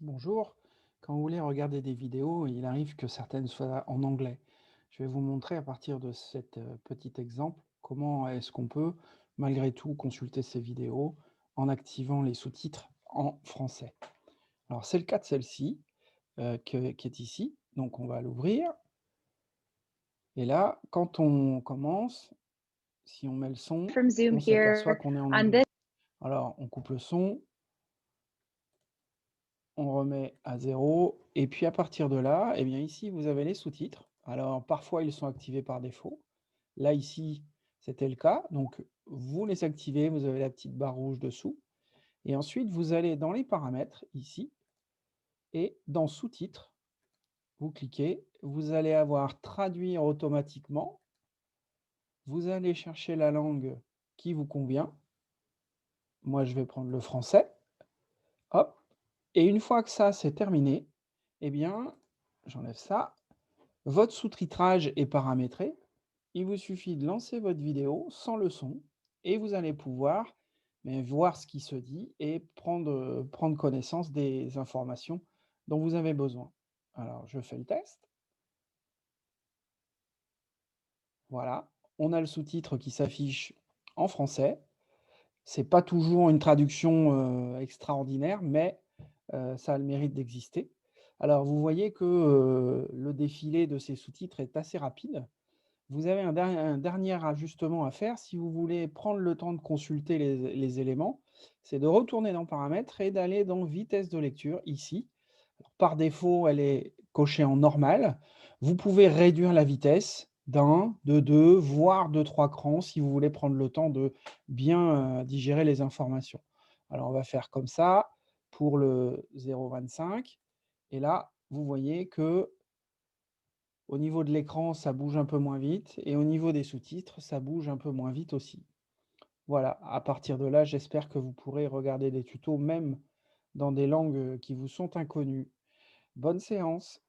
Bonjour. Quand vous voulez regarder des vidéos, il arrive que certaines soient en anglais. Je vais vous montrer à partir de cet petit exemple comment est-ce qu'on peut, malgré tout, consulter ces vidéos en activant les sous-titres en français. Alors, c'est le cas de celle-ci qui est ici. Donc, on va l'ouvrir. Et là, quand on commence, si on met le son, From Zoom on s'aperçoit here qu'on est en on anglais. this. Alors, on coupe le son, on remet à zéro et puis à partir de là, eh bien ici, vous avez les sous-titres. Alors parfois, ils sont activés par défaut. Là, ici, c'était le cas. Donc, vous les activez, vous avez la petite barre rouge dessous. Et ensuite, vous allez dans les paramètres, ici, et dans sous-titres, vous cliquez. Vous allez avoir traduire automatiquement. Vous allez chercher la langue qui vous convient. Moi, je vais prendre le français. Hop. Et une fois que ça, c'est terminé, eh bien, j'enlève ça. Votre sous-titrage est paramétré. Il vous suffit de lancer votre vidéo sans le son et vous allez pouvoir voir ce qui se dit et prendre connaissance des informations dont vous avez besoin. Alors, je fais le test. Voilà. On a le sous-titre qui s'affiche en français. C'est pas toujours une traduction extraordinaire, mais ça a le mérite d'exister. Alors, vous voyez que le défilé de ces sous-titres est assez rapide. Vous avez un dernier ajustement à faire si vous voulez prendre le temps de consulter les éléments, c'est de retourner dans Paramètres et d'aller dans Vitesse de lecture, ici. Alors, par défaut, elle est cochée en normal. Vous pouvez réduire la vitesse d'1, de 2, voire de 3 crans si vous voulez prendre le temps de bien digérer les informations. Alors, on va faire comme ça pour le 0,25 et là, vous voyez que au niveau de l'écran, ça bouge un peu moins vite et au niveau des sous-titres, ça bouge un peu moins vite aussi. Voilà, à partir de là, j'espère que vous pourrez regarder des tutos même dans des langues qui vous sont inconnues. Bonne séance!